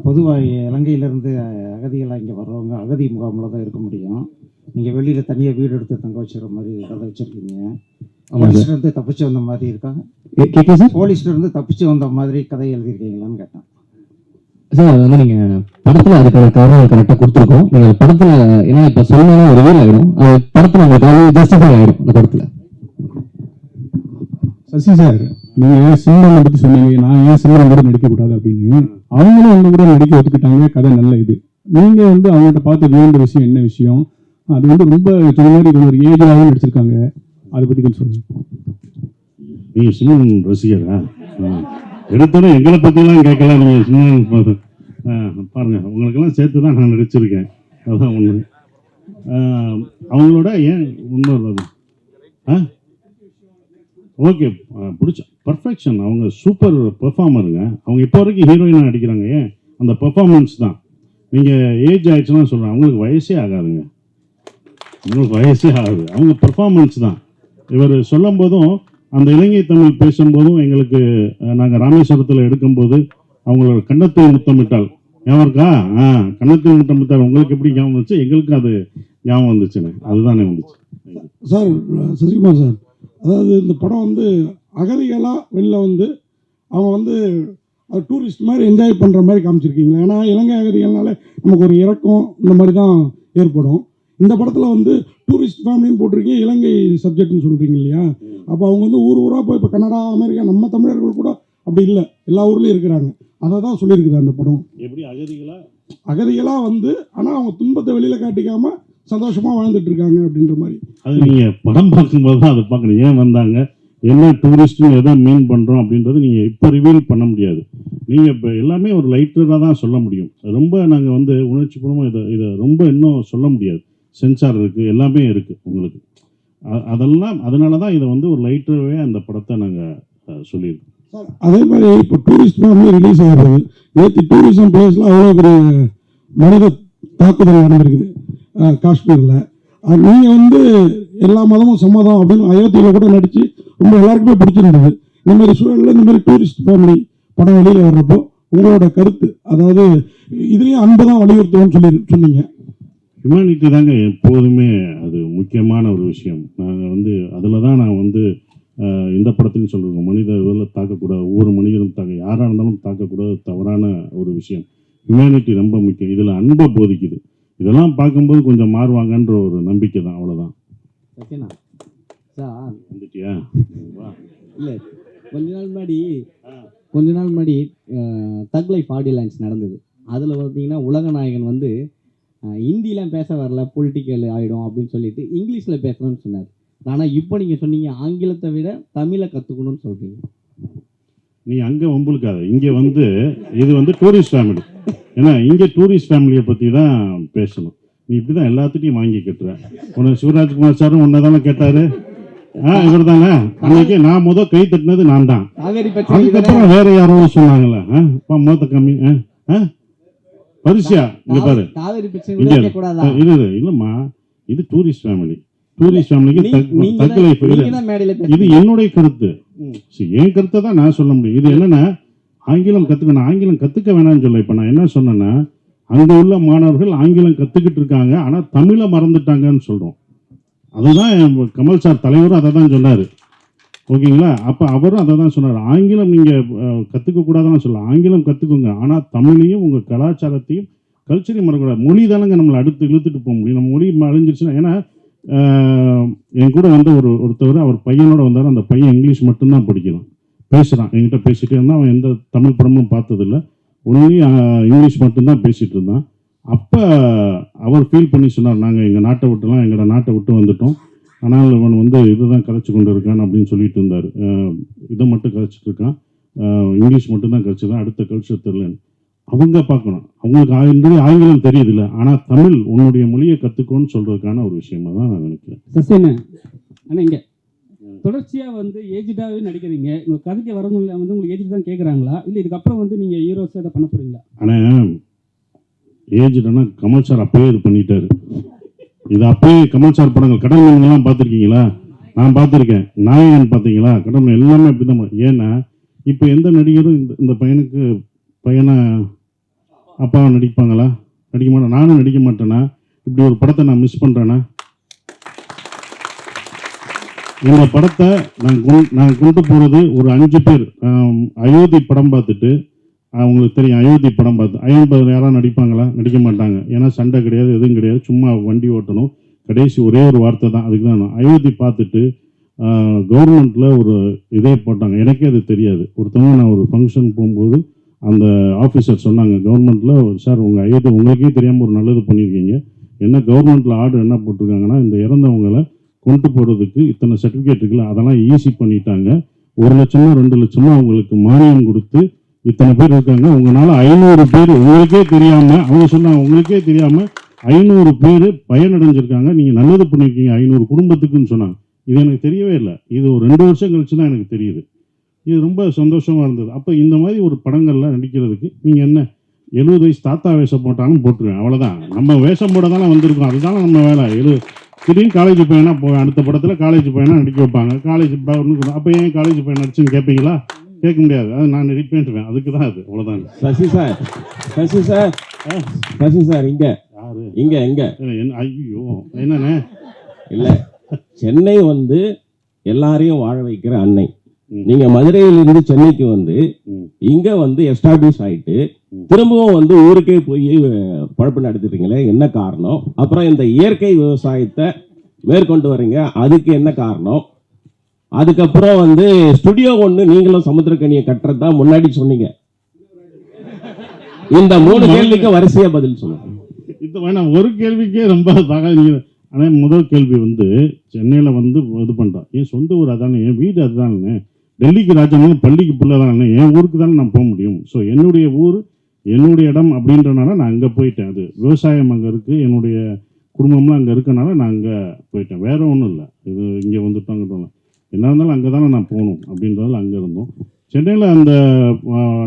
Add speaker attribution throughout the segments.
Speaker 1: பொதுவாக இலங்கையிலேருந்து அகதிகளாக இங்கே வர்றவங்க அகதி முகாமில் தான் இருக்க முடியும். நீங்கள் வெளியில் தனியாக வீடு எடுத்து தங்க வச்சுக்கிற மாதிரி கதை வச்சுருக்கீங்க. போலீஸ்லேருந்து தப்பிச்சு வந்த மாதிரி இருக்காங்க. போலீஸ்லேருந்து தப்பிச்சு வந்த மாதிரி கதை எழுதியிருக்கீங்களான்னு கேட்டேன்
Speaker 2: சார். அது வந்து நீங்கள் படத்தில் அதுக்கான காரணம் கரெக்டாக கொடுத்துருக்கோம். நீங்கள் படத்தில் ஏன்னா இப்போ சொன்னாலும் ஒரு வீல் ஆகிடும், அது படத்தில் உங்களுக்கு ஜஸ்டிஃபை ஆகிடும் அந்த படத்தில்.
Speaker 3: சசி சார், நீங்க சிம்ரனை பத்தி சொன்னீங்க, நான் ஏன் சிம்ரன் கூட நடிக்க கூடாது அப்படின்னு. அவங்களும் அவங்க கூட நடிக்க ஒத்துக்கிட்டாங்க, கதை நல்ல இது. நீங்க வந்து அவங்கள்ட்ட பார்த்து வேண்டிய விஷயம் என்ன விஷயம், அது வந்து ரொம்ப சொன்ன மாதிரி ஒரு ஏஜாகவும் நடிச்சிருக்காங்க, அதை பத்தி கொஞ்சம் சொல்லுங்க.
Speaker 4: நீங்க சிம்ரன் ரசிகரா? எடுத்தோட எங்களை பத்திலாம் கேட்கலாம். நீங்க சிம்ரன் பாருங்க, உங்களுக்கெல்லாம் சேர்த்து தான் நான் நடிச்சிருக்கேன். அதுதான் ஒண்ணு. அவங்களோட ஏன் இன்னொரு ஓகே பிடிச்ச பர்ஃபெக்ஷன். அவங்க சூப்பர் பெர்ஃபார்மருங்க. அவங்க இப்போ வரைக்கும் ஹீரோயினாக நடிக்கிறாங்க. ஏன் அந்த பெர்ஃபார்மன்ஸ் தான். நீங்கள் ஏஜ் ஆயிடுச்சுன்னா சொல்கிறேன், அவங்களுக்கு வயசே ஆகாதுங்க. அவங்களுக்கு வயசே ஆகாது, அவங்க பெர்ஃபார்மன்ஸ் தான். இவர் சொல்லும் போதும் அந்த இலங்கை தமிழ் பேசும்போதும் எங்களுக்கு நாங்கள் ராமேஸ்வரத்தில் எடுக்கும்போது அவங்களோட கன்னத்தில் முத்தமிட்டால் ஞாபகம் இருக்கா? கன்னத்தில் முத்தமிட்டால் உங்களுக்கு எப்படி ஞாபகம் வந்துச்சு, எங்களுக்கு அது ஞாபகம் வந்துச்சுன்னு. அதுதானே வந்துச்சு
Speaker 5: சார். சசிகுமார் சார், அதாவது இந்த படம் வந்து அகதிகளாக வெளில வந்து அவங்க வந்து டூரிஸ்ட் மாதிரி என்ஜாய் பண்ணுற மாதிரி காமிச்சிருக்கீங்களா? ஏன்னா இலங்கை அகதிகள்னால நமக்கு ஒரு இறக்கம் இந்த மாதிரி தான் ஏற்படும். இந்த படத்தில் வந்து டூரிஸ்ட் ஃபேமிலின்னு போட்டிருக்கீங்க, இலங்கை சப்ஜெக்ட்னு சொல்கிறீங்க இல்லையா? அப்போ அவங்க வந்து ஊர் ஊராக போய் இப்போ கனடா, அமெரிக்கா, நம்ம தமிழர்கள் கூட அப்படி இல்லை, எல்லா ஊர்லேயும் இருக்கிறாங்க. அதை தான் சொல்லியிருக்குது அந்த படம்.
Speaker 4: எப்படி
Speaker 5: அகதிகளாக வந்து ஆனால் அவங்க துன்பத்தை வெளியில் காட்டிக்காமல் சந்தோஷமா வாழ்ந்துட்டு இருக்காங்க அப்படின்ற மாதிரி.
Speaker 4: அது நீங்க படம் பார்க்கும்போது தான் அதை பார்க்கணும். ஏன் வந்தாங்க, என்ன டூரிஸ்ட்னு எதை மீன் பண்றோம் அப்படின்றது நீங்க இப்போ ரிவீல் பண்ண முடியாது. நீங்க இப்போ எல்லாமே ஒரு லைட்டராக தான் சொல்ல முடியும். ரொம்ப நாங்கள் வந்து உணர்ச்சிபூர்வமாக இதை ரொம்ப இன்னும் சொல்ல முடியாது. சென்சார் இருக்கு, எல்லாமே இருக்கு உங்களுக்கு. அதெல்லாம் அதனால தான் இதை வந்து ஒரு லைட்டராகவே அந்த படத்தை நாங்கள் சொல்லியிருக்கோம்.
Speaker 5: அதே மாதிரி இப்போ டூரிஸ்ட் ஃபேமிலி ரிலீஸ் ஆகிறது. நேற்று டூரிசம் பிளேஸ்ல அவ்வளோ பெரிய மனித தாக்குதல் நடந்திருக்குது காஷ்மீரில். நீங்கள் வந்து எல்லா மதமும் சம்மதம் அப்படின்னு அயோத்தியில் கூட நடித்து ரொம்ப எல்லாருக்குமே பிடிச்சிருந்தது. இந்த மாதிரி சூழலில் இந்த மாதிரி டூரிஸ்ட் ஃபேமிலி படம் வெளியில் வர்றப்போ உங்களோட கருத்து, அதாவது இதுலேயும் அன்பு தான் வலியுறுத்துவோம்னு சொன்னீங்க.
Speaker 4: ஹியூமனிட்டி தாங்க எப்போதுமே அது முக்கியமான ஒரு விஷயம். நாங்கள் வந்து அதில் தான் நான் வந்து இந்த படத்துலையும் சொல்கிறோம், மனித இதில் தாக்கக்கூடாது, ஒவ்வொரு மனிதனும் யாராக இருந்தாலும் தாக்கக்கூடாது, தவறான ஒரு விஷயம். ஹியூமனிட்டி ரொம்ப முக்கியம். இதில் அன்பை போதிக்குது. இதெல்லாம் பார்க்கும்போது கொஞ்சம் மாறுவாங்கன்ற ஒரு நம்பிக்கை தான், அவ்வளோதான். வந்துட்டியா?
Speaker 2: இல்லை, கொஞ்ச நாள் முன்னாடி தக் லைஃப் ஆடியோ லான்ச் நடந்தது. அதில் பார்த்தீங்கன்னா உலக நாயகன் வந்து ஹிந்திலாம் பேச வரல, பொலிட்டிக்கல் ஆகிடும் அப்படின்னு சொல்லிட்டு இங்கிலீஷில் பேசணும்னு சொன்னார். ஆனால் இப்போ நீங்கள் சொன்னீங்க ஆங்கிலத்தை விட தமிழை கற்றுக்கணும்னு சொல்கிறீங்க.
Speaker 4: நீ அங்கே வம்புழுக்காத, இங்கே வந்து இது வந்து டூரிஸ்ட் ஃபேமிலி. ஏன்னா இங்கே டூரிஸ்ட் ஃபேமிலியை பற்றி தான் பேசணும். நீ இப்படி தான் எல்லாத்துட்டையும் வாங்கி கட்டுற. உனக்கு சிவராஜ்குமார் சாரும் உன்னை தானே கேட்டார். இவர் தானே அன்னைக்கு நான் கை தட்டினது நான் தான். அதுக்கப்புறம் வேற யாரோ சொன்னாங்களே, மொத்த கம்மி பரிசியா இங்க பாரு. இல்லம்மா, இது டூரிஸ்ட் ஃபேமிலி. டூரிஸ்ட் ஃபேமிலிக்கு தக் லைஃப் இது என்னுடைய கருத்து. என் கருத்தை தான் நான் சொல்ல முடியும். இது என்னன்னா ஆங்கிலம் கற்றுக்கணும், ஆங்கிலம் கற்றுக்க வேணாம்னு சொல்ல. இப்போ நான் என்ன சொன்னேன்னா, அங்கே உள்ள மாணவர்கள் ஆங்கிலம் கற்றுக்கிட்டு இருக்காங்க, ஆனால் தமிழை மறந்துட்டாங்கன்னு சொல்கிறோம். அதுதான் கமல் சார் தலைவரும் அதை தான் சொன்னார். ஓகேங்களா? அப்போ அவரும் அதை தான் சொன்னார். ஆங்கிலம் நீங்கள் கற்றுக்கக்கூடாதுன்னு சொல்ல, ஆங்கிலம் கற்றுக்குங்க, ஆனால் தமிழையும் உங்கள் கலாச்சாரத்தையும் கல்ச்சரையும் மறக்கக்கூடாது. மொழி தானங்க நம்மளை அடுத்து இழுத்துட்டு போக முடியும். நம்ம மொழி அழிஞ்சிருச்சுன்னா, ஏன்னா என் கூட வந்து ஒருத்தவர் அவர் பையனோட வந்தார். அந்த பையன் இங்கிலீஷ் மட்டும்தான் படிக்கலாம், பேசுகிறான். என்கிட்ட பேசிகிட்டே இருந்தால் அவன் எந்த தமிழ் படமும் பார்த்ததில்லை, ஒன்லி இங்கிலீஷ் மட்டும்தான் பேசிகிட்டு இருந்தான். அப்போ அவர் ஃபீல் பண்ணி சொன்னார், நாங்கள் எங்கள் நாட்டை விட்டுலாம் எங்களோட நாட்டை விட்டு வந்துட்டோம், ஆனால் இவன் வந்து இதுதான் கதைச்சு கொண்டு இருக்கான் அப்படின்னு சொல்லிட்டு இருந்தார். இதை மட்டும் கதைச்சிட்டு இருக்கான், இங்கிலீஷ் மட்டும்தான் கதைச்சிதான், அடுத்த கல்ச்சர் தெரியலன்னு. அவங்க பார்க்கணும், அவங்களுக்கு ஆங்கிலம் தெரியுது இல்லை, ஆனால் தமிழ் உன்னுடைய மொழியை கற்றுக்கோன்னு சொல்கிறதுக்கான ஒரு விஷயமா தான் நான் நினைக்கிறேன்.
Speaker 6: ஆனால் இங்கே தொடர்ச்சியாக வந்து ஏஜ்டாகவே நடிக்கிறீங்க. உங்கள் கதைக்கு வரவங்க வந்து உங்களுக்கு ஏஜ் தான் கேட்குறாங்களா, இல்லை இதுக்கப்புறம் வந்து நீங்கள் ஹீரோஸாக இதை பண்ண போகிறீங்களா?
Speaker 4: ஆனால் ஏஜ்டுன்னா கமல் சார் அப்பவே இது பண்ணிட்டாரு. இது அப்பவே கமல் சார் படங்கள் கடல் மீன்கள்லாம் பார்த்துருக்கீங்களா? நான் பார்த்துருக்கேன். நாயகன் பார்த்தீங்களா? கடல் மீன் எல்லாமே அப்படி தான். ஏன்னா இப்போ எந்த நடிகரும் இந்த பையனை அப்பாவை நடிப்பாங்களா? நடிக்க மாட்டேன். நானும் நடிக்க மாட்டேனா? இப்படி ஒரு படத்தை நான் மிஸ் பண்ணுறேன்னா? இந்த படத்தை நான் கொண்டு போகிறது ஒரு 5 பேர். அயோத்தி படம் பார்த்துட்டு அவங்களுக்கு தெரியும், அயோத்தி படம் பார்த்து அயோத்தி யாராவது நடிப்பாங்களா? நடிக்க மாட்டாங்க. ஏன்னா சண்டை கிடையாது, எதுவும் கிடையாது, சும்மா வண்டி ஓட்டணும், கடைசி ஒரே ஒரு வார்த்தை தான். அதுக்கு தான் அயோத்தி பார்த்துட்டு கவர்மெண்ட்டில் ஒரு இதே போட்டாங்க. எனக்கே அது தெரியாது. ஒருத்தவங்க நான் ஒரு ஃபங்க்ஷன் போகும்போது அந்த ஆஃபீஸர் சொன்னாங்க, கவர்மெண்ட்டில் சார் உங்கள் அயோத்தி உங்களுக்கே தெரியாமல் ஒரு நல்லது பண்ணியிருக்கீங்க, என்ன கவர்மெண்ட்டில் ஆர்டர் என்ன போட்டிருக்காங்கன்னா, இந்த இறந்தவங்களை கொண்டு போகிறதுக்கு இத்தனை சர்டிஃபிகேட் இருக்குல்ல, அதெல்லாம் ஈஸி பண்ணிட்டாங்க. 1 லட்சமோ 2 லட்சமோ அவங்களுக்கு மானியம் கொடுத்து இத்தனை பேர் இருக்காங்க, உங்களால் 500 பேர் உங்களுக்கே தெரியாமல், அவங்க சொன்னாங்க உங்களுக்கே தெரியாமல் 500 பேர் பயனடைஞ்சிருக்காங்க, நீங்கள் நல்லது பண்ணியிருக்கீங்க 500 குடும்பத்துக்குன்னு சொன்னாங்க. இது எனக்கு தெரியவே இல்லை. இது ஒரு 2 வருஷம் கழிச்சு தான் எனக்கு தெரியுது. இது ரொம்ப சந்தோஷமாக இருந்தது. அப்போ இந்த மாதிரி ஒரு படங்கள்லாம் நடிக்கிறதுக்கு நீங்கள் என்ன 70 வயசு தாத்தா வேஷம் போட்டாலும் போட்டுருவேன், அவ்வளோதான். நம்ம வேஷம் போட தானே வந்திருக்கோம், அதுதானே நம்ம வேலை. திடீர்னு காலேஜ் பையனா போவேன், அடுத்த படத்தில் காலேஜ் பையனா நடிக்க வைப்பாங்க. காலேஜ் அப்போ ஏன் காலேஜ் பையன் நடிச்சுன்னு கேட்பீங்களா? கேட்க முடியாது. அது நான் நடிப்பேன்ட்டுவேன், அதுக்கு தான் அது, அவ்வளோதான்.
Speaker 7: சசி சார் இங்கே
Speaker 4: யாரு
Speaker 7: இங்கே
Speaker 4: ஐயோ என்னண்ணே
Speaker 7: இல்லை, சென்னை வந்து எல்லாரையும் வாழ வைக்கிற அன்னை. நீங்க மதுரையிலிருந்து சென்னைக்கு வந்து இங்க வந்து எஸ்டாப்ளிஷ் ஆயிட்டு திரும்பவும் வந்து ஊருக்கே போய் பழப்பு நடத்திட்டீங்களே, என்ன காரணம்? அப்புறம் இந்த இயற்கை விவசாயத்தை மேற்கொண்டு வரீங்க, அதுக்கு என்ன காரணம்? அதுக்கப்புறம் வந்து ஸ்டுடியோ ஒண்ணு நீங்களும் சமுத்திரக்கனியை கட்டுறதா முன்னாடி சொன்னீங்க. இந்த 3 கேள்விக்கு வரிசையா பதில் சொல்லுங்க.
Speaker 4: இது வேணாம், ஒரு கேள்விக்கே ரொம்ப ஆனால் முதல் கேள்வி வந்து சென்னையில் வந்து இது பண்ணுறான், என் சொந்த ஊர் அதானே, என் வீடு அதுதானே, டெல்லிக்கு ராஜானே பள்ளிக்கு பிள்ளை தானே, என் ஊருக்கு தானே நான் போக முடியும். ஸோ என்னுடைய ஊர் என்னுடைய இடம் அப்படின்றனால நான் அங்கே போயிட்டேன். அது விவசாயம் அங்கே இருக்குது, என்னுடைய குடும்பம்லாம் அங்கே இருக்கனால நான் அங்கே போயிட்டேன், வேற ஒன்றும் இல்லை. இது இங்கே வந்துட்டாங்க, என்ன இருந்தாலும் அங்கே தானே நான் போகணும் அப்படின்றதால அங்கே இருந்தோம். சென்னையில் அந்த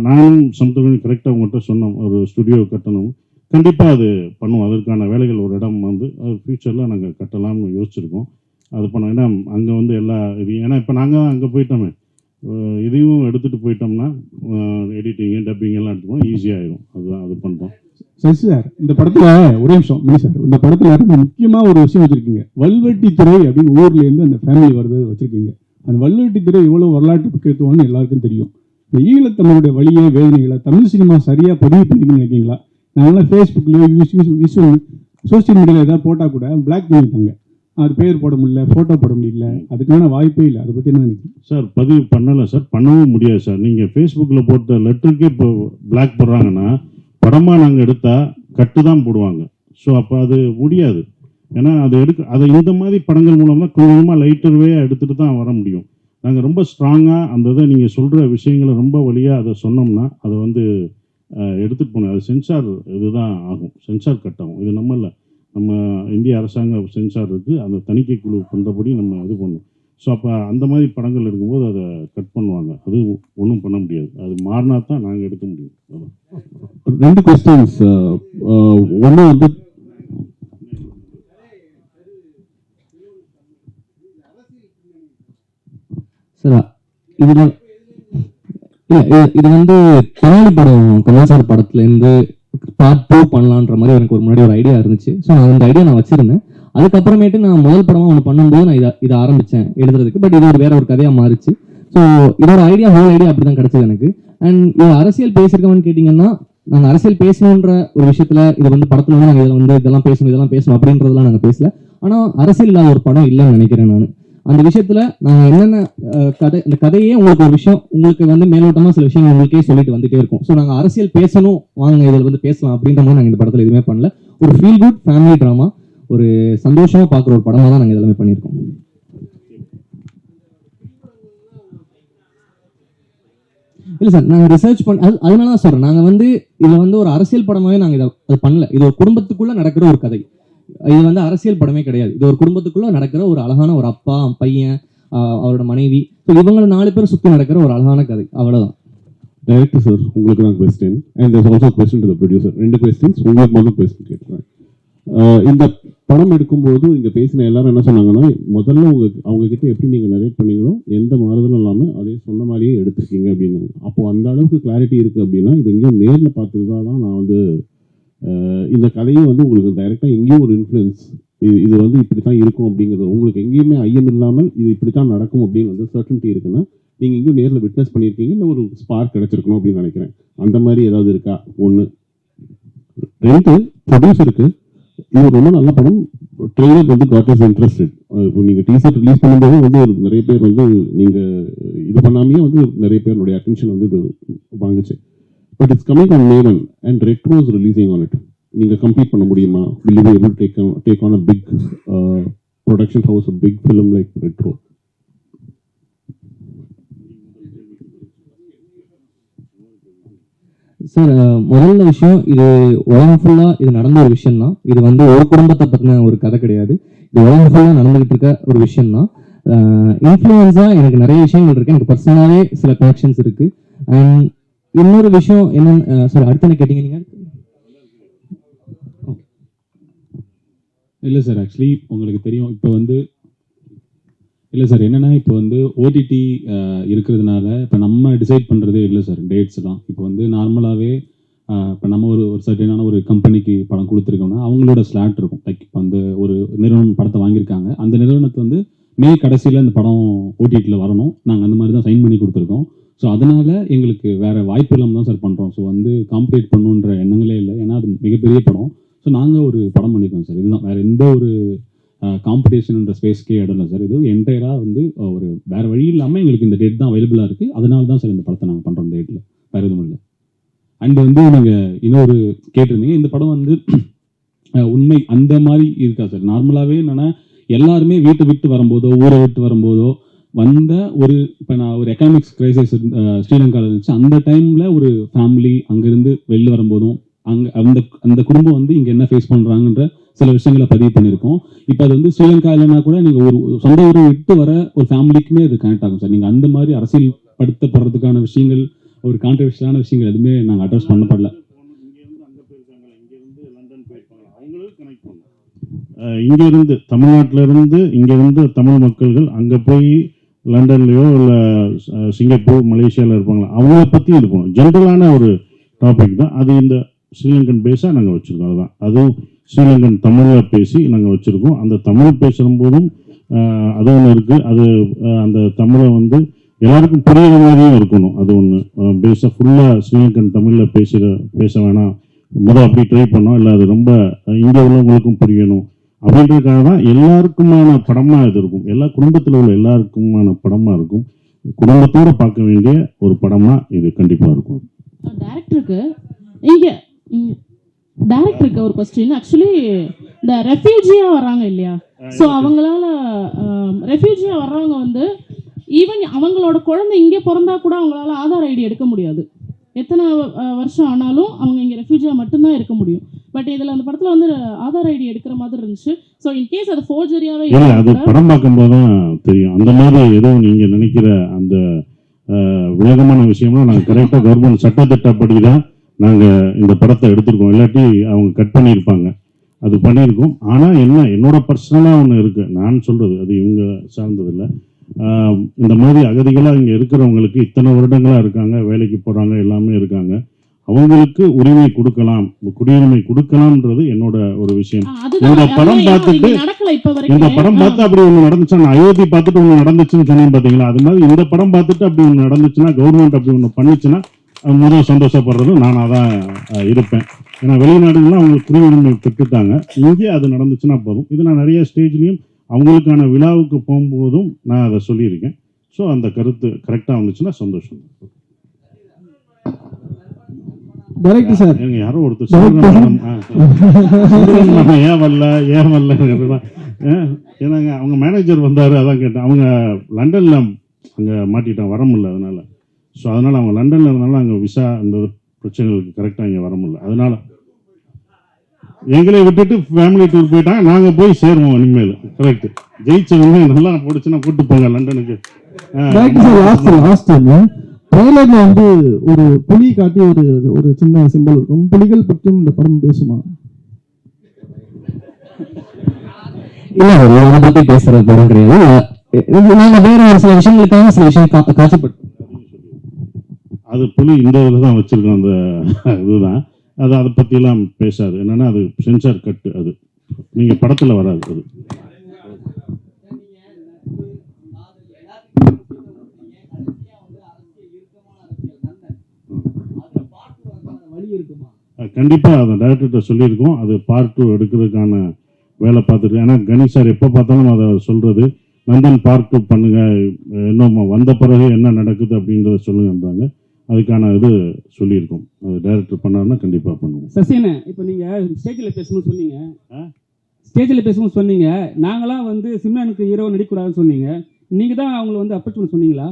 Speaker 4: நானும் சமுத்திரம் கரெக்டாக உங்கள்கிட்ட சொன்னோம், ஒரு ஸ்டுடியோ கட்டணும், கண்டிப்பாக அது பண்ணுவோம். அதற்கான வேலைகள் ஒரு இடம் வந்து அது ஃப்யூச்சரில் நாங்கள் கட்டலாம்னு யோசிச்சிருக்கோம். அது பண்ணோம். ஏன்னா அங்கே வந்து எல்லா இதையும், ஏன்னா இப்போ நாங்கள் அங்கே போயிட்டோமே, இதையும் எடுத்துகிட்டு போயிட்டோம்னா எடிட்டிங்கு டப்பிங் எல்லாம் எடுத்துப்போம், ஈஸியாகிடும். அதுதான் அது பண்ணுறோம்.
Speaker 3: சரி சார், இந்த படத்தில் ஒரே நிமிஷம் சார், இந்த படத்தில் முக்கியமாக ஒரு விஷயம் வச்சுருக்கீங்க, வல்வெட்டித்துறை அப்படின்னு ஊர்லேருந்து அந்த ஃபேமிலி வருது வச்சுருக்கீங்க. அந்த வல்வெட்டித்துறை எவ்வளோ வரலாற்று முக்கியத்துவம்னு எல்லாருக்கும் தெரியும். இந்த ஈழத்தமிழுடைய வழியை வேதனைகளை தமிழ் சினிமா சரியாக பதிவு பண்ணிக்கணும்னு நினைக்கிறீங்களா? நாங்களாம் ஃபேஸ்புக்லேயோ சோசியல் மீடியாவில் ஏதாவது போட்டால் கூட பிளாக் பண்ணிட்டாங்க, அது பேர் போட முடியல, ஃபோட்டோ போட முடியல, அதுக்கான வாய்ப்பே இல்லை. அதை பற்றி என்ன நினைக்கிறேன்
Speaker 4: சார்? பதிவு பண்ணலை சார், பண்ணவும் முடியாது சார். நீங்கள் ஃபேஸ்புக்கில் போட்ட லெட்டருக்கே இப்போ பிளாக் போடுறாங்கன்னா, படமாக நாங்கள் எடுத்தால் கட்டு தான் போடுவாங்க. ஸோ அப்போ அது முடியாது. ஏன்னா அதை இந்த மாதிரி படங்கள் மூலம் தான் கொஞ்சமாக லைட்டர்வே எடுத்துகிட்டு தான் வர முடியும். நாங்கள் ரொம்ப ஸ்ட்ராங்காக அந்த இதை நீங்கள் சொல்கிற விஷயங்களை ரொம்ப வழியாக அதை சொன்னோம்னா அதை வந்து எடுத்துகிட்டு போனோம். அது சென்சார் இதுதான் ஆகும், சென்சார் கட் ஆகும். இது நம்ம இல்லை, நம்ம இந்திய அரசாங்க சென்சார் இருக்குது, அந்த தணிக்கை குழு பண்ணுறபடி நம்ம இது பண்ணணும். ஸோ அப்போ அந்த மாதிரி படங்கள் எடுக்கும்போது அதை கட் பண்ணுவாங்க, அது ஒன்றும் பண்ண முடியாது. அது மாறினா தான் நாங்கள் எடுக்க முடியும்.
Speaker 3: 2 கொஸ்டின்ஸ். ஒன்று வந்து
Speaker 2: சார், இது வந்து கண்ணாடி படம் கமல் சார் படத்துலேருந்து பார்ட் 2 பண்ணலான்ற மாதிரி எனக்கு ஒரு முன்னாடி ஒரு ஐடியா இருந்துச்சு. ஸோ நான் அந்த ஐடியா நான் வச்சிருந்தேன். அதுக்கப்புறமேட்டு நான் முதல் படமாக ஒன்று பண்ணும்போது நான் இதை ஆரம்பித்தேன் எழுதுறதுக்கு. பட் இது வேற ஒரு கதையாக மாறிச்சு. ஸோ இதோட ஐடியா ஹோல் ஐடியா அப்படி தான் கிடைச்சது எனக்கு. அண்ட் இது அரசியல் பேசியிருக்கோம்னு கேட்டிங்கன்னா, நாங்கள் அரசியல் பேசணுன்ற ஒரு விஷயத்தில் இதை வந்து படத்தில் வந்து நாங்கள் இதில் வந்து இதெல்லாம் பேசணும் அப்படின்றதெல்லாம் நாங்கள் பேசல. ஆனால் அரசியல் இல்லாத ஒரு படம் இல்லைன்னு நினைக்கிறேன் நான். அந்த விஷயத்துல நாங்கள் என்னென்ன இந்த கதையே உங்களுக்கு ஒரு விஷயம், உங்களுக்கு வந்து மேலோட்டமாக சில விஷயங்கள் உங்களுக்கே சொல்லிட்டு வந்துட்டே இருக்கும். ஸோ நாங்கள் அரசியல் பேசணும், வாங்க இதில் வந்து பேசலாம் அப்படின்ற மாதிரி நாங்கள் இந்த படத்தில் எதுவுமே பண்ணல. ஒரு ஃபீல் குட் ஃபேமிலி ட்ராமா, ஒரு சந்தோஷமா பார்க்குற ஒரு படமாக தான் நாங்கள் இதெல்லாமே பண்ணியிருக்கோம். இல்லை சார், நாங்கள் ரிசர்ச் அதனால தான் சொல்கிறேன், நாங்கள் வந்து இதில் வந்து ஒரு அரசியல் படமாகவே நாங்கள் இதை அது பண்ணல. இது ஒரு குடும்பத்துக்குள்ளே நடக்கிற ஒரு கதை, இது வந்து அரசியல் படமே கிடையாது. இது ஒரு குடும்பத்துக்குள்ள நடக்கிற ஒரு அழகான ஒரு அப்பா, பையன், அவரோட மனைவி, இவங்க 4 பேர் சுற்றி நடக்கிற ஒரு அழகான கதை, அவ்வளவுதான்.
Speaker 8: டைரக்டர் சார், உங்களுக்கு நான் question and there's also question to the producer. 2 questions உங்களுக்கு மட்டும் கொஸ்டின் கேட்கிறேன். இந்த படம் எடுக்கும்போது இங்க பேசின எல்லாரும் என்ன சொன்னாங்கன்னா, முதல்ல அவங்க கிட்ட எப்படி நீங்க நரேட் பண்ணீங்களோ எந்த மாறுதலும் இல்லாம அதே சொன்ன மாதிரியே எடுத்திருக்கீங்க அப்படின்னு. அப்போ அந்த அளவுக்கு கிளாரிட்டி இருக்கு அப்படின்னா இது எங்கேயும் நேரில் பார்த்ததுதான் நான் வந்து இந்த கதையும் வந்து உங்களுக்கு டைரக்டா எங்கேயும் ஒரு இன்ஃப்ளூயன்ஸ் இது வந்து இப்படித்தான் இருக்கும் அப்படிங்கிறது உங்களுக்கு எங்கேயுமே ஐயம் இல்லாமல் இது இப்படித்தான் நடக்கும் அப்படின்னு வந்து சர்டன்டி இருக்குன்னா நீங்க எங்கேயும் நேரில் விட்னஸ் பண்ணியிருக்கீங்க, இல்லை ஒரு ஸ்பார்க் கிடைச்சிருக்கணும் அப்படின்னு நினைக்கிறேன். அந்த மாதிரி ஏதாவது இருக்கா? ஒன்று. ரெண்டு, ப்ரொடியூசருக்கு இது ரொம்ப நல்ல படம், ட்ரெய்லர் வந்து காட் இஸ் இன்ட்ரெஸ்டட். இப்போ நீங்கள் டீசர் ரிலீஸ் பண்ணும்போது வந்து நிறைய பேர் வந்து நீங்கள் இது பண்ணாமே வந்து நிறைய பேருடைய அட்டென்ஷன் வந்து இது வாங்குச்சு. But it's coming on May 1 and Retro is releasing on it. நீங்கள் கம்ப்ளீட் பண்ண முடியுமா? will you be able to take on a big production house, a big film like Retro?
Speaker 9: Sir, முதல்ல விஷயம், இது உலகம் ஃபுல்லா இது நடந்த ஒரு விஷயம் தான். இது வந்து ஒரு குடும்பத்தை பத்தின ஒரு கதை கிடையாது. இது உலகம் ஃபுல்லா நடந்துகிட்டு இருக்க ஒரு விஷயம் தான். இன்ஃப்ளூயன்ஸா எனக்கு நிறைய விஷயங்கள் இருக்கு, எனக்கு பர்சனலாவே சில கனெக்ஷன்ஸ் இருக்கு. அண்ட் இன்னொரு விஷயம் என்னன்னு சார், அடுத்து என்ன கேட்டீங்க நீங்க?
Speaker 3: இல்லை சார், ஆக்சுவலி உங்களுக்கு தெரியும் இப்போ வந்து இல்லை சார், என்னென்னா இப்போ வந்து ஓடிடி இருக்கிறதுனால இப்போ நம்ம டிசைட் பண்ணுறதே இல்லை சார் டேட்ஸ் தான். இப்போ வந்து நார்மலாகவே இப்போ நம்ம ஒரு சர்டனான ஒரு கம்பெனிக்கு படம் கொடுத்துருக்கோம்னா அவங்களோட ஸ்லாட் இருக்கும். லைக் இப்போ வந்து ஒரு நிறுவனம் படத்தை வாங்கியிருக்காங்க, அந்த நிறுவனத்தை வந்து மே கடைசியில் இந்த படம் ஓடிடியில் வரணும், நாங்கள் அந்த மாதிரி தான் சைன் பண்ணி கொடுத்துருக்கோம். ஸோ அதனால் எங்களுக்கு வேறு வாய்ப்பு இல்லாமல் தான் சார் பண்ணுறோம். ஸோ வந்து காம்படேட் பண்ணுன்ற எண்ணங்களே இல்லை, ஏன்னா அது மிகப்பெரிய படம். ஸோ நாங்கள் ஒரு படம் பண்ணியிருக்கோம் சார், இதுதான். வேறு எந்த ஒரு காம்படிஷன்ன்ற ஸ்பேஸ்க்கே இடம் இல்லை சார். இது என்டையராக வந்து ஒரு வேறு வழி இல்லாமல் எங்களுக்கு இந்த டேட் தான் அவைலபிளாக இருக்குது. அதனால தான் சார் இந்த படத்தை நாங்கள் பண்ணுறோம் டேட்டில், வேறு எதுவும் இல்லை. அண்ட் வந்து நீங்கள் இன்னொரு கேட்டிருந்தீங்க, இந்த படம் வந்து உண்மை அந்த மாதிரி இருக்கா சார்? நார்மலாகவே என்னென்னா எல்லாருமே வீட்டை விட்டு வரும்போதோ ஊரை விட்டு வரும்போதோ வந்த ஒரு இப்போ நான் ஒரு எக்கனாமிக்ஸ் கிரைசிஸ் ஸ்ரீலங்காவில் இருந்துச்சு, அந்த டைமில் ஒரு ஃபேமிலி அங்கேருந்து வெளில வரும்போதும் அங்கே அந்த குடும்பம் வந்து இங்கே என்ன ஃபேஸ் பண்ணுறாங்கன்ற சில விஷயங்களை பதிவு பண்ணியிருக்கோம். இப்போ அது வந்து ஸ்ரீலங்கா இல்லைன்னா கூட நீங்கள் ஒரு சொந்த ஊரை விட்டு வர ஒரு ஃபேமிலிக்குமே அது கனெக்ட் ஆகும் சார். நீங்கள் அந்த மாதிரி அரசியல் படுத்தப்படுறதுக்கான விஷயங்கள், ஒரு கான்ட்ரவர்ஷியலான விஷயங்கள் எதுவுமே நாங்கள் அட்ரஸ் பண்ணப்படல.
Speaker 4: இங்கிருந்து தமிழ்நாட்டிலிருந்து இங்கிருந்து தமிழ் மக்கள்கள் அங்கே போய் லண்டன்லையோ இல்லை சிங்கப்பூர் மலேசியாவில் இருப்பாங்களா, அவங்கள பற்றி இது போகணும். ஜென்ரலான ஒரு டாபிக் தான் அது. இந்த ஸ்ரீலங்கன் பேஸாக நாங்கள் வச்சுருக்கோம். அதுதான், அதுவும் ஸ்ரீலங்கன் தமிழில் பேசி நாங்கள் வச்சுருக்கோம். அந்த தமிழ் பேசும்போதும் அது ஒன்று இருக்குது. அது அந்த தமிழை வந்து எல்லாருக்கும் புரியுற மாதிரியும் இருக்கணும். அது ஒன்று பேஸாக ஃபுல்லாக ஸ்ரீலங்கன் தமிழில் பேச வேணாம், முதல் அப்படி ட்ரை பண்ணோம். இல்லை அது ரொம்ப இங்கே உள்ளவங்களுக்கும் புரியணும் அப்படின்றதுக்காக தான் எல்லாருக்குமான படமாக இது இருக்கும். எல்லா குடும்பத்தில் உள்ள எல்லாருக்குமான படமாக இருக்கும். குடும்பத்தோடு பார்க்க வேண்டிய ஒரு படமாக இது கண்டிப்பாக இருக்கும்.
Speaker 10: டைரக்டருக்கு ஒரு கொஸ்டின். ஆக்சுவலி இந்த ரெஃப்யூஜியா வர்றாங்க இல்லையா, ஸோ அவங்களால ரெஃப்யூஜியா வர்றவங்க வந்து ஈவன் அவங்களோட குழந்தை இங்கே பிறந்தா கூட அவங்களால ஆதார் ஐடி எடுக்க முடியாது. எத்தனை வருஷம் ஆனாலும் அவங்க இங்கே ரெஃப்யூஜியா மட்டும்தான் இருக்க முடியும். பட் இதில் அந்த படத்தில் வந்து ஆதார் ஐடி எடுக்கிற மாதிரி இருந்துச்சு. ஸோ இன்கேஸ் அது ஃபோர்ஜரியாவே
Speaker 4: இல்லை, அது படம் பார்க்கும்போது தான் தெரியும். அந்த மாதிரி எதுவும் நீங்கள் நினைக்கிற அந்த விவேகமான விஷயம்லாம் நாங்கள் கரெக்டாக கவர்மெண்ட் சட்டத்திட்டப்படி தான் நாங்கள் இந்த படத்தை எடுத்திருக்கோம். இல்லாட்டி அவங்க கட் பண்ணியிருப்பாங்க. அது பண்ணியிருக்கோம். ஆனால் என்னோட பர்சனலாக ஒன்று இருக்குது, நான் சொல்கிறது அது இவங்க சார்ந்ததில்லை. இந்த மாதிரி அகதிகளாக இங்கே இருக்கிறவங்களுக்கு இத்தனை வருடங்களாக இருக்காங்க, வேலைக்கு போகிறாங்க, எல்லாமே இருக்காங்க, அவங்களுக்கு உரிமை கொடுக்கலாம், குடியுரிமை கொடுக்கலாம்ன்றது என்னோட ஒரு விஷயம். இந்த படம் பார்த்துட்டு அப்படி ஒன்று நடந்துச்சுன்னா, அயோத்தி பார்த்துட்டு ஒன்று நடந்துச்சுன்னு சொன்னீங்க பார்த்தீங்களா, அது மாதிரி இந்த படம் பார்த்துட்டு அப்படி ஒன்று நடந்துச்சுன்னா, கவர்மெண்ட் அப்படி ஒன்று பண்ணுச்சுன்னா முதல் சந்தோஷப்படுறதும் நானாக தான் இருப்பேன். ஏன்னா வெளிநாடுகள்லாம் அவங்களுக்கு குடியுரிமை பெற்றுட்டாங்க, இங்கே அது நடந்துச்சுன்னா போதும். இது நான் நிறைய ஸ்டேஜ்லையும் அவங்களுக்கான விழாவுக்கு போகும்போதும் நான் அதை சொல்லியிருக்கேன். ஸோ அந்த கருத்து கரெக்டாக வந்துச்சுன்னா சந்தோஷம். யாரோ ஒருத்தர் ஏன் வரல ஏன்னாங்க அவங்க மேனேஜர் வந்தார், அதான் கேட்டேன். அவங்க லண்டனில் அங்கே மாட்டிட்டான், வர முடியல. அதனால ஸோ அதனால் அவங்க லண்டனில் இருந்தாலும் அங்கே விசா அந்த பிரச்சனைகளுக்கு கரெக்டாக இங்கே வர முடியல. அதனால எங்களை விட்டுட்டு ஃபேமிலி டூர் போயிட்டாங்க. நாங்கள் போய் சேருவோம் இனிமேல். கரெக்ட், ஜெயிச்சவங்க நல்லா போடுச்சுன்னா கூட்டு போங்க லண்டனுக்கு.
Speaker 11: ட்ரெய்லர்ல வந்து ஒரு புலி காட்டி ஒரு சின்ன சிம்பல் இருக்கும். புலிகள் பற்றியும் இந்த படம் பேசுமா?
Speaker 9: இல்ல அதை பத்தி பேசுறது படம் கிடையாது. நாங்க வேற ஒரு சில விஷயங்களுக்காக சில விஷயம் காட்சிப்பட்டு
Speaker 4: அது புலி இந்த இதில் தான் வச்சிருக்கோம். அந்த இதுதான் அது அதை பற்றியெல்லாம் பேசாது. என்னன்னா அது சென்சார் கட்டு, அது நீங்க படத்துல வராது. அது கண்டிப்பா அந்த டைரக்டர்கிட்ட சொல்லியிருக்கோம். அது பார்ட் 2 எடுக்கிறதுக்கான வேலை பார்த்துருக்கேன். ஏன்னா கணேஷ் சார் எப்போ பார்த்தாலும் அதை சொல்றது, நந்தன் பார்ட் 2 பண்ணுங்க, இன்னும் வந்த பிறகு என்ன நடக்குது அப்படின்றத சொல்லுங்கன்றாங்க. அதுக்கான இது சொல்லியிருக்கோம். அது டைரக்டர் பண்ணாருன்னா கண்டிப்பா பண்ணுவோம்.
Speaker 6: சசியண்ணே, இப்போ நீங்க ஸ்டேஜில் பேசும்போது சொன்னீங்க நாங்களாம் வந்து சிம்ரனுக்கு ஹீரோ நடிக்கக்கூடாதுன்னு சொன்னீங்க. நீங்க தான் அவங்கள வந்து அப்ரோச் பண்ண சொன்னீங்களா?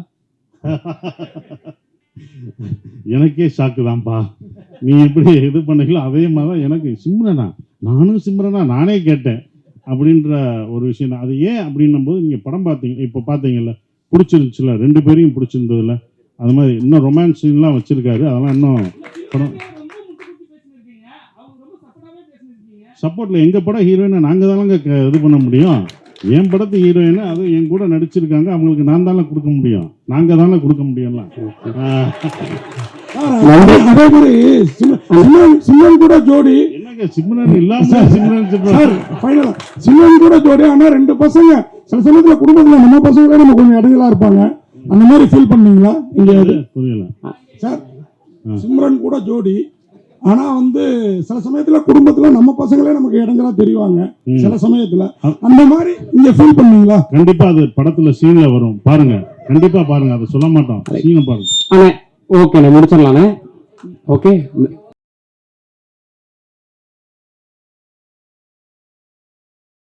Speaker 4: எனக்கே ஷாக்கு தான்ப்பா. நீ எப்படி இது பண்ணீங்களோ அதே மாதிரி தான் எனக்கு நானும் சிம்ரனா நானே கேட்டேன் அப்படின்ற ஒரு விஷயம் தான். அது ஏன் அப்படின்னும் போது நீங்க படம் பார்த்தீங்க, இப்போ பார்த்தீங்கல்ல, பிடிச்சிருந்துச்சுல, 2 பேரையும் பிடிச்சிருந்ததுல, அது மாதிரி இன்னும் ரொமான்ஸ் சீன்லாம் வச்சிருக்காரு. அதெல்லாம் இன்னும் படம் சப்போர்ட்ல எங்க படம் ஹீரோயினை நாங்க தானங்க இது பண்ண முடியும். என் படத்து ஹீரோயினை அதுவும் என் கூட நடிச்சிருக்காங்க, அவங்களுக்கு நான் தானே கொடுக்க முடியும், நாங்க தானே கொடுக்க முடியும்ல.
Speaker 5: அதே மாதிரி சிம்ரன் கூட ஜோடி
Speaker 4: என்னங்க சிம்ரன் இல்லாம
Speaker 5: சிம்ரன் கூட ஜோடி. ஆனா 2 பசங்க சில சமயத்துல குடும்பத்துல நம்ம பசங்களே நம்ம கொஞ்சம் இடைஞ்சலா இருப்பாங்க. அந்த மாதிரி ஃபீல் பண்ணீங்களா எங்கேயாவது?
Speaker 4: புரியல
Speaker 5: சார், சிம்ரன் கூட ஜோடி, ஆனா வந்து சில சமயத்துல குடும்பத்துல நம்ம பசங்களே நமக்கு இடைஞ்சலா தெரிவாங்க சில சமயத்துல. அந்த மாதிரி இங்க ஃபீல் பண்ணீங்களா?
Speaker 4: கண்டிப்பா அது படத்துல சீன்ல வரும், பாருங்க, கண்டிப்பா பாருங்க, அதை சொல்ல மாட்டோம், சீனை பாருங்க.
Speaker 12: ஓகே, முடிச்சிடலானே. ஓகே.